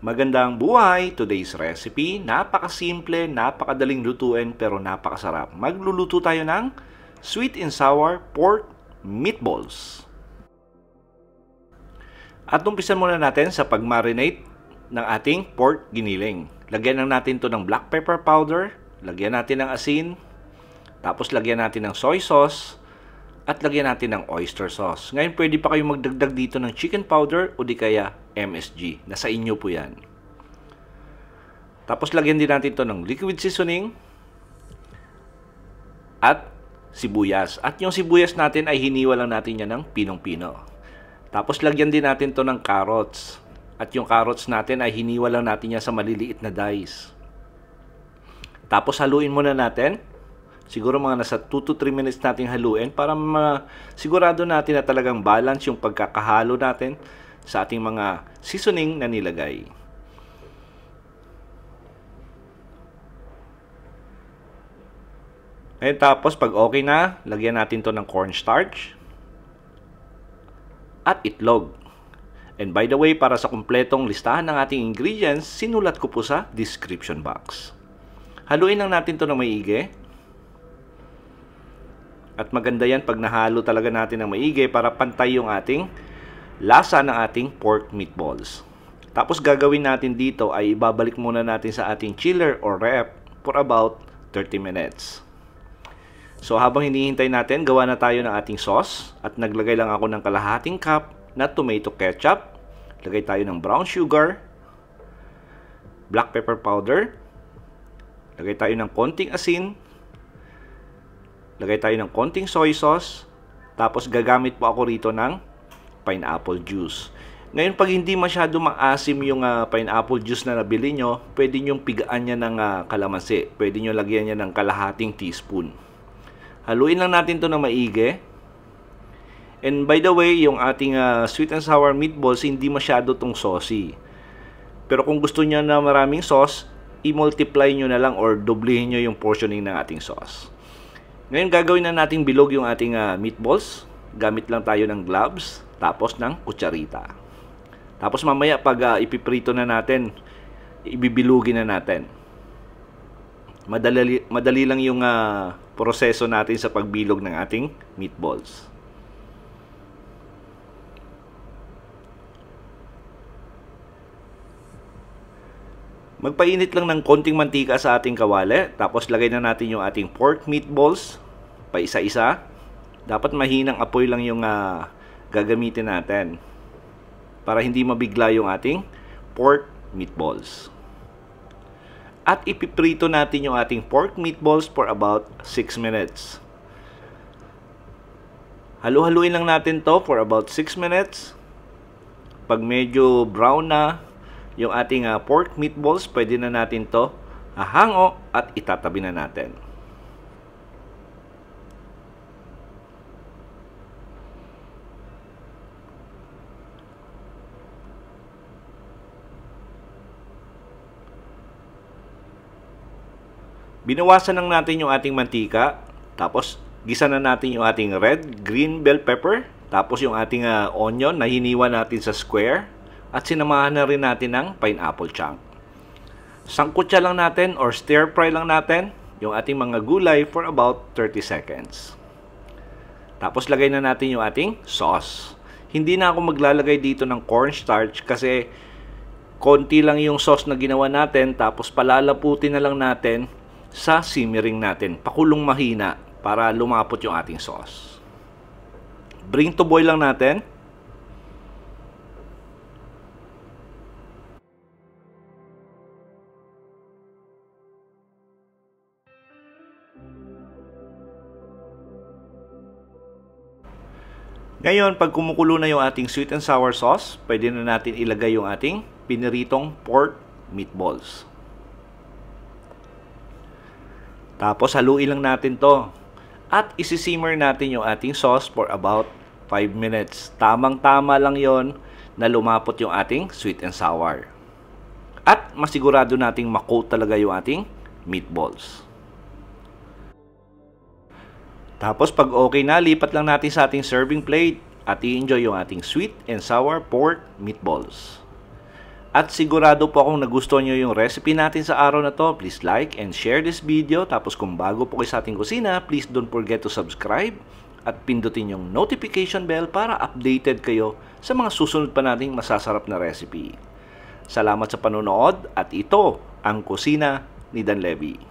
Magandang buhay! Today's recipe, napakasimple, napakadaling lutuin pero napakasarap. Magluluto tayo ng sweet and sour pork meatballs. At umpisan muna natin sa pag-marinate ng ating pork giniling. Lagyan lang natin to ng black pepper powder, lagyan natin ng asin, tapos lagyan natin ng soy sauce, at lagyan natin ng oyster sauce. Ngayon, pwede pa kayong magdagdag dito ng chicken powder o di kaya MSG. Nasa inyo po yan. Tapos, lagyan din natin to ng liquid seasoning at sibuyas. At yung sibuyas natin ay hiniwa lang natin yan ng pinong-pino. Tapos, lagyan din natin to ng carrots. At yung carrots natin ay hiniwa lang natin yan sa maliliit na dice. Tapos, haluin muna natin. Siguro mga nasa 2 to 3 minutes natin haluin para sigurado natin na talagang balance yung pagkakahalo natin sa ating mga seasoning na nilagay. Ngayon tapos pag okay na, lagyan natin to ng cornstarch at itlog. And by the way, para sa kumpletong listahan ng ating ingredients, sinulat ko po sa description box. Haluin lang natin to ng maigi. At maganda yan pag nahalo talaga natin ng maigi para pantay yung ating lasa ng ating pork meatballs. Tapos gagawin natin dito ay ibabalik muna natin sa ating chiller or ref for about 30 minutes. So habang hinihintay natin, gawa na tayo ng ating sauce. At naglagay lang ako ng kalahating cup na tomato ketchup. Lagay tayo ng brown sugar, black pepper powder. Lagay tayo ng konting asin. Lagay tayo ng konting soy sauce. Tapos gagamit po ako rito ng pineapple juice. Ngayon pag hindi masyado maasim yung pineapple juice na nabili nyo, pwede nyo pigaan niya ng kalamansi. Pwede nyo lagyan niya ng kalahating teaspoon. Haluin lang natin to ng maigi. And by the way, yung ating sweet and sour meatballs, hindi masyado tong saucy. Pero kung gusto niyo na maraming sauce, i-multiply nyo na lang or doblihin nyo yung portioning ng ating sauce. Ngayon, gagawin na nating bilog yung ating meatballs. Gamit lang tayo ng gloves, tapos ng kutsarita. Tapos mamaya, pag ipiprito na natin, ibibilugin na natin. Madali lang yung proseso natin sa pagbilog ng ating meatballs. Magpainit lang ng konting mantika sa ating kawali. Tapos lagay na natin yung ating pork meatballs. Pa isa-isa. Dapat mahinang apoy lang yung gagamitin natin. Para hindi mabigla yung ating pork meatballs. At ipiprito natin yung ating pork meatballs for about 6 minutes. Halu-haluin lang natin to for about 6 minutes. Pag medyo brown na yung ating pork meatballs, pwede na natin to hahango at itatabi na natin. Binawasan lang natin yung ating mantika, tapos gisa na natin yung ating red, green bell pepper, tapos yung ating onion na hiniwa natin sa square. At sinamahan na rin natin ng pineapple chunk. Sangkutsa lang natin or stir fry lang natin yung ating mga gulay for about 30 seconds. Tapos lagay na natin yung ating sauce. Hindi na ako maglalagay dito ng cornstarch kasi konti lang yung sauce na ginawa natin. Tapos palalaputin na lang natin sa simmering natin. Pakulong mahina para lumapot yung ating sauce. Bring to boil lang natin. Ngayon, pag kumukulo na yung ating sweet and sour sauce, pwede na natin ilagay yung ating piniritong pork meatballs. Tapos, haluin lang natin to. At isisimmer natin yung ating sauce for about 5 minutes. Tamang-tama lang yon na lumapot yung ating sweet and sour. At masigurado nating makoat talaga yung ating meatballs. Tapos pag okay na, lipat lang natin sa ating serving plate at i-enjoy yung ating sweet and sour pork meatballs. At sigurado po akong nagustuhan nyo yung recipe natin sa araw na to. Please like and share this video. Tapos kung bago po kayo sa ating kusina, please don't forget to subscribe at pindutin yung notification bell para updated kayo sa mga susunod pa nating masasarap na recipe. Salamat sa panonood at ito ang kusina ni Dan Levy.